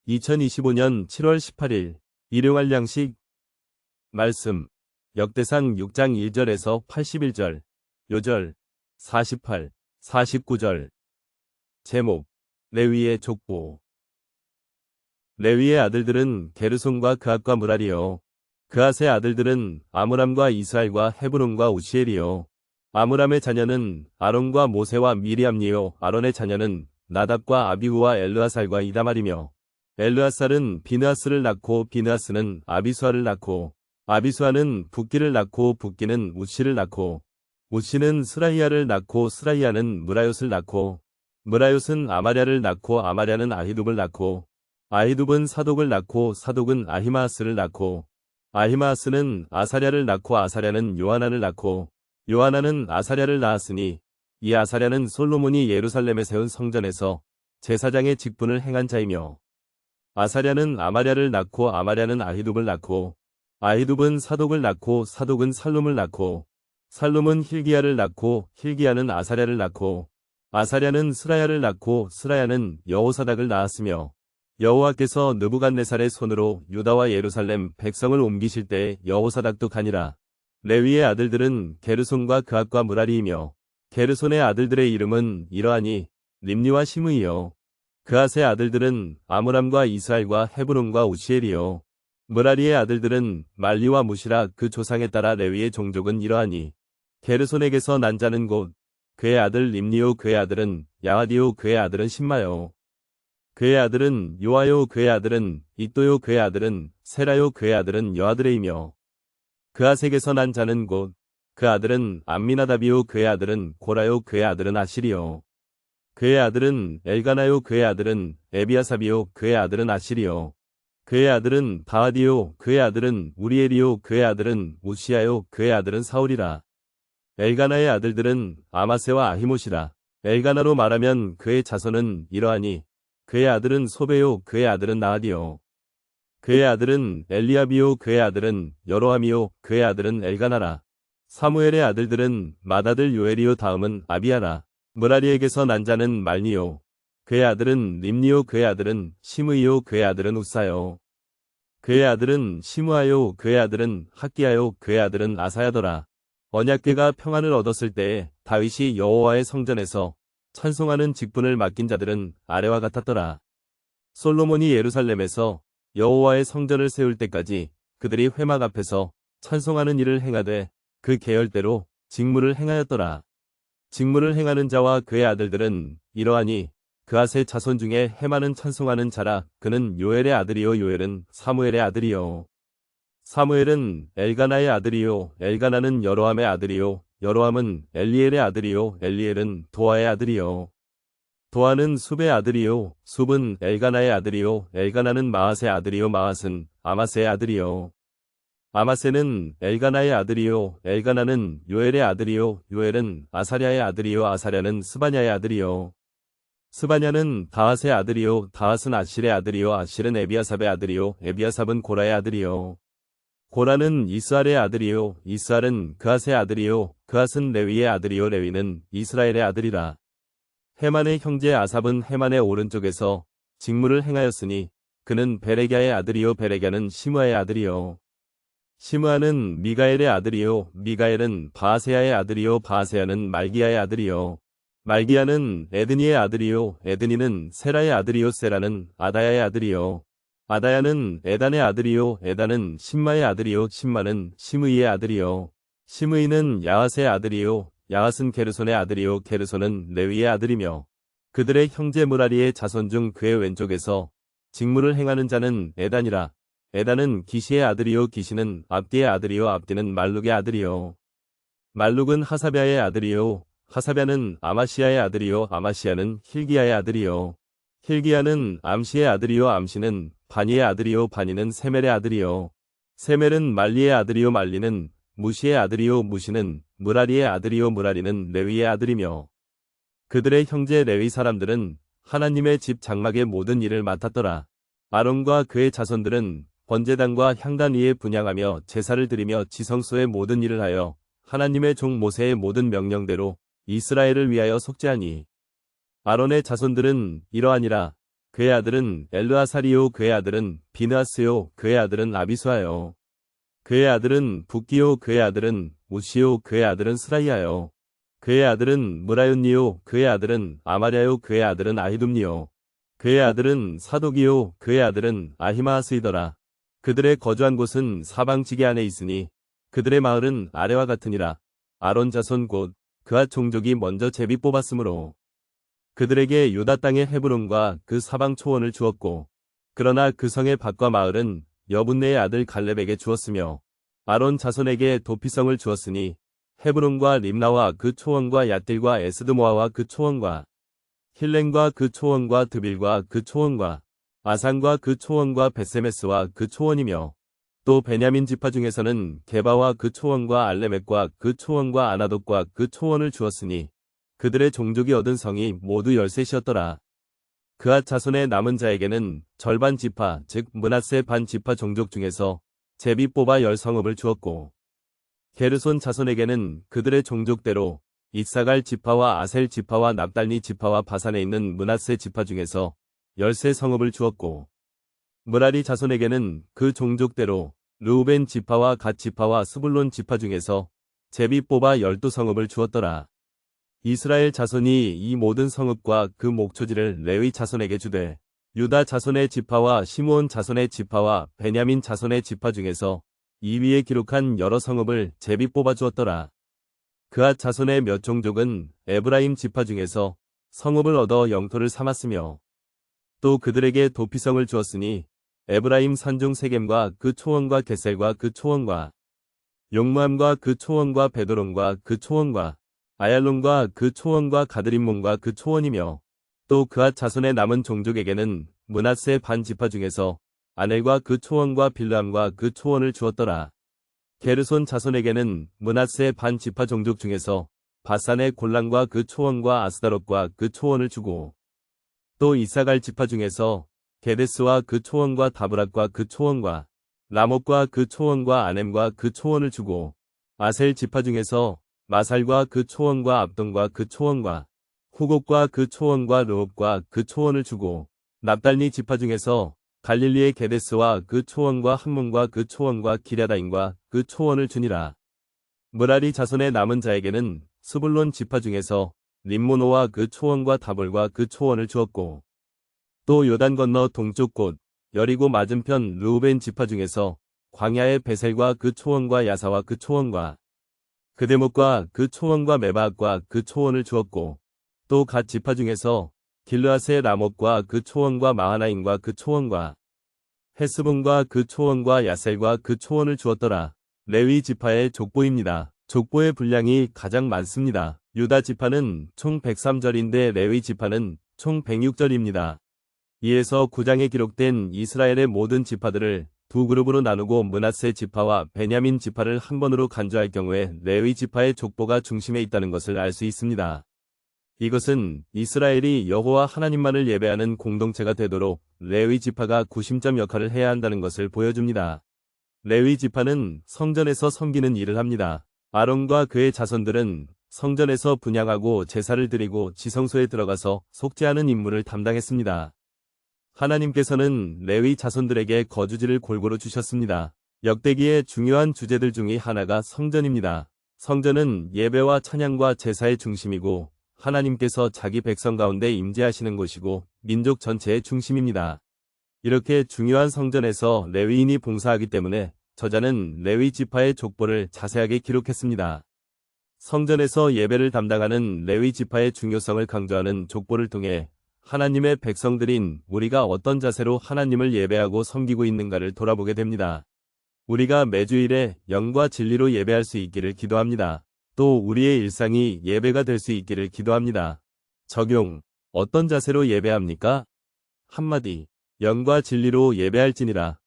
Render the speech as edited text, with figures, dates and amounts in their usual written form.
2025년 7월 18일 일용할 양식 말씀 역대상 6장 1절에서 81절 요절 48, 49절 제목 레위의 족보. 레위의 아들들은 게르손과 그앗과 므랄이요. 그앗의 아들들은 아므람과 이스할과 헤브론과 우시엘이요. 아므람의 자녀는 아론과 모세와 미리암니요. 아론의 자녀는 나답과 아비후와 엘르아살과 이다말이며 엘르아살은 비느하스를 낳고 비느하스는 아비수아를 낳고 아비수아는 붓기를 낳고 붓기는 우시를 낳고 우시는 스라이야를 낳고 스라이야는 므라욤을 낳고 므라욤은 아마랴를 낳고 아마랴는 아히둡을 낳고 아히둡은 사독을 낳고 사독은 아히마아스를 낳고 아히마아스는 아사랴를 낳고 아사랴는 요하난을 낳고 요하난은 아사랴를 낳았으니 이 아사랴는 솔로몬이 예루살렘에 세운 성전에서 제사장의 직분을 행한 자이며 아사랴는 아마랴를 낳고 아마랴는 아히둡을 낳고 아히둡은 사독을 낳고 사독은 살룸을 낳고 살룸은 힐기야를 낳고 힐기야는 아사랴를 낳고 아사랴는 스라야를 낳고 스라야는 여호사닥을 낳았으며 여호와께서 느부갓네살의 손으로 유다와 예루살렘 백성을 옮기실 때에 여호사닥도 가니라. 레위의 아들들은 게르손과 그앗과 므랄이이며 게르손의 아들들의 이름은 이러하니 림니와 시므이요. 그앗의 아들들은 아므람과 이스할과 헤브론과 우시엘이요. 므라리의 아들들은 말리와 무시라. 그 조상에 따라 레위의 종족은 이러하니 게르손에게서 난 자는 곧 그의 아들 림니요. 그의 아들은 야하디요. 그의 아들은 심마요. 그의 아들은 요아요. 그의 아들은 이또요. 그의 아들은 세라요. 그의 아들은 여아드레이며 그앗에게서 난 자는 곧 그 아들은 암미나답이요. 그의 아들은 고라요. 그의 아들은 아실이요. 그의 아들은 엘가나요. 그의 아들은 에비아삽이요. 그의 아들은 아실이요. 그의 아들은 바하디요. 그의 아들은 우리엘이요. 그의 아들은 우시야요. 그의 아들은 사울이라. 엘가나의 아들들은 아마세와 아히못이라. 엘가나로 말하면 그의 자손은 이러하니 그의 아들은 소베요. 그의 아들은 나하디요. 그의 아들은 엘리압이요. 그의 아들은 여로함이요. 그의 아들은 엘가나라. 사무엘의 아들들은 맏아들 요엘이요. 다음은 아비야라. 므라리에게서 난 자는 말니요. 그의 아들은 림니요. 그의 아들은 시므이요. 그의 아들은 우사요. 그의 아들은 시므아요. 그의 아들은 학기야요. 그의 아들은 아사야더라. 언약궤가 평안을 얻었을 때에 다윗이 여호와의 성전에서 찬송하는 직분을 맡긴 자들은 아래와 같았더라. 솔로몬이 예루살렘에서 여호와의 성전을 세울 때까지 그들이 회막 앞에서 찬송하는 일을 행하되 그 계열대로 직무를 행하였더라. 직무를 행하는 자와 그의 아들들은 이러하니 그앗의 자손 중에 헤마는 찬송하는 자라. 그는 요엘의 아들이요. 요엘은 사무엘의 아들이요. 사무엘은 엘가나의 아들이요. 엘가나는 여로함의 아들이요. 여로함은 엘리엘의 아들이요. 엘리엘은 도아의 아들이요. 도아는 숲의 아들이요. 숲은 엘가나의 아들이요. 엘가나는 마앗의 아들이요. 마앗은 아마세의 아들이요. 아마세는 엘가나의 아들이요. 엘가나는 요엘의 아들이요. 요엘은 아사랴의 아들이요. 아사랴는 스바냐의 아들이요. 스바냐는 다핫의 아들이요. 다핫은 아실의 아들이요. 아실은 에비아삽의 아들이요. 에비아삽은 고라의 아들이요. 고라는 이스할의 아들이요. 이스할은 그앗의 아들이요. 그앗은 레위의 아들이요. 레위는 이스라엘의 아들이라. 헤만의 형제 아삽은 헤만의 오른쪽에서 직무를 행하였으니 그는 베레갸의 아들이요. 베레갸는 시므아의 아들이요. 시므아는 미가엘의 아들이요. 미가엘은 바하세야의 아들이요. 바하세야는 말기야의 아들이요. 말기야는 에드니의 아들이요. 에드니는 세라의 아들이요. 세라는 아다야의 아들이요. 아다야는 에단의 아들이요. 에단은 심마의 아들이요. 심마는 시므이의 아들이요. 시므이는 야핫의 아들이요. 야핫은 게르손의 아들이요. 게르손은 레위의 아들이며 그들의 형제 므라리의 자손 중 그의 왼쪽에서 직무를 행하는 자는 에단이라. 에단은 기시의 아들이요. 기시는 압디의 아들이요. 압디는 말룩의 아들이요. 말룩은 하사랴의 아들이요. 하사랴는 아마시야의 아들이요. 아마시야는 힐기야의 아들이요. 힐기야는 암시의 아들이요. 암시는 바니의 아들이요. 바니는 세멜의 아들이요. 세멜은 말리의 아들이요. 말리는 무시의 아들이요. 무시는 므라리의 아들이요. 므라리는 레위의 아들이며 그들의 형제 레위 사람들은 하나님의 집 장막의 모든 일을 맡았더라. 아론과 그의 자손들은 번제단과 향단 위에 분향하며 제사를 드리며 지성소의 모든 일을 하여 하나님의 종 모세의 모든 명령대로 이스라엘을 위하여 속죄하니 아론의 자손들은 이러하니라. 그의 아들은 엘르아살이요 그의 아들은 비느하스요 그의 아들은 아비수아요. 그의 아들은 붓기요 그의 아들은 우시요 그의 아들은 스라이아요. 그의 아들은 무라윤니요 그의 아들은 아마랴요 그의 아들은 아히둠니요. 그의 아들은 사독이요 그의 아들은 아히마아스이더라. 그들의 거주한 곳은 사방지기 안에 있으니 그들의 마을은 아래와 같으니라. 아론 자손 곧 그앗 종족이 먼저 제비 뽑았으므로 그들에게 유다 땅의 헤브론과 그 사방 초원을 주었고 그러나 그 성의 밭과 마을은 여분네의 아들 갈렙에게 주었으며 아론 자손에게 도피성을 주었으니 헤브론과 림나와 그 초원과 얏딜과 에스드모아와 그 초원과 힐렌과 그 초원과 드빌과 그 초원과 아산과 그 초원과 베세메스와 그 초원이며 또 베냐민 지파 중에서는 게바와 그 초원과 알레멕과 그 초원과 아나돗과 그 초원을 주었으니 그들의 종족이 얻은 성이 모두 13이었더라. 그앗 자손의 남은 자에게는 절반 지파 즉 므낫세 반 지파 종족 중에서 제비 뽑아 10성읍을 주었고 게르손 자손에게는 그들의 종족대로 이사갈 지파와 아셀 지파와 납달리 지파와 바산에 있는 므낫세 지파 중에서 13성읍을 주었고 므라리 자손에게는 그 종족대로 르우벤 지파와 갓 지파와 스불론 지파 중에서 제비 뽑아 12성읍을 주었더라. 이스라엘 자손이 이 모든 성읍과 그 목초지를 레위 자손에게 주되 유다 자손의 지파와 시므온 자손의 지파와 베냐민 자손의 지파 중에서 이 위에 기록한 여러 성읍을 제비 뽑아 주었더라. 그앗 자손의 몇 종족은 에브라임 지파 중에서 성읍을 얻어 영토를 삼았으며 또 그들에게 도피성을 주었으니 에브라임 산중 세겜과 그 초원과 게셀과 그 초원과 용무함과 그 초원과 베도론과 그 초원과 아얄론과 그 초원과 가드림몬과 그 초원이며 또 그앗 자손의 남은 종족에게는 므낫세 반 지파 중에서 아넬과 그 초원과 빌람과 그 초원을 주었더라. 게르손 자손에게는 므낫세 반 지파 종족 중에서 바산의 골란과 그 초원과 아스다롯과 그 초원을 주고 또 이사갈 지파 중에서 게데스와 그 초원과 다브랏과 그 초원과 라못과 그 초원과 아넴과 그 초원을 주고 아셀 지파 중에서 마살과 그 초원과 압돈과 그 초원과 후곡과 그 초원과 르홉과 그 초원을 주고 납달리 지파 중에서 갈릴리의 게데스와 그 초원과 함문과 그 초원과 기랴다임과 그 초원을 주니라. 므라리 자손의 남은 자에게는 스불론 지파 중에서 림모노와 그 초원과 다볼과 그 초원을 주었고 또 요단 건너 동쪽 곳 여리고 맞은편 르우벤 지파 중에서 광야의 베셀과 그 초원과 야사와 그 초원과 그데못과 그 초원과 메바악과 그 초원을 주었고 또 갓 지파 중에서 길르앗의 라못과 그 초원과 마하나임과 그 초원과 헤스본과 그 초원과 야셀과 그 초원을 주었더라. 레위 지파의 족보입니다. 족보의 분량이 가장 많습니다. 유다 지파는 총 103절인데 레위 지파는 총 106절입니다. 2에서 9장에 기록된 이스라엘의 모든 지파들을 두 그룹으로 나누고 므낫세 지파와 베냐민 지파를 한 번으로 간주할 경우에 레위 지파의 족보가 중심에 있다는 것을 알 수 있습니다. 이것은 이스라엘이 여호와 하나님만을 예배하는 공동체가 되도록 레위 지파가 구심점 역할을 해야 한다는 것을 보여줍니다. 레위 지파는 성전에서 섬기는 일을 합니다. 아론과 그의 자손들은 성전에서 분향하고 제사를 드리고 지성소에 들어가서 속죄하는 임무를 담당했습니다. 하나님께서는 레위 자손들에게 거주지를 골고루 주셨습니다. 역대기의 중요한 주제들 중의 하나가 성전입니다. 성전은 예배와 찬양과 제사의 중심이고 하나님께서 자기 백성 가운데 임재하시는 곳이고 민족 전체의 중심입니다. 이렇게 중요한 성전에서 레위인이 봉사하기 때문에 저자는 레위 지파의 족보를 자세하게 기록했습니다. 성전에서 예배를 담당하는 레위 지파의 중요성을 강조하는 족보를 통해 하나님의 백성들인 우리가 어떤 자세로 하나님을 예배하고 섬기고 있는가를 돌아보게 됩니다. 우리가 매주일에 영과 진리로 예배할 수 있기를 기도합니다. 또 우리의 일상이 예배가 될 수 있기를 기도합니다. 적용. 어떤 자세로 예배합니까? 한마디. 영과 진리로 예배할지니라.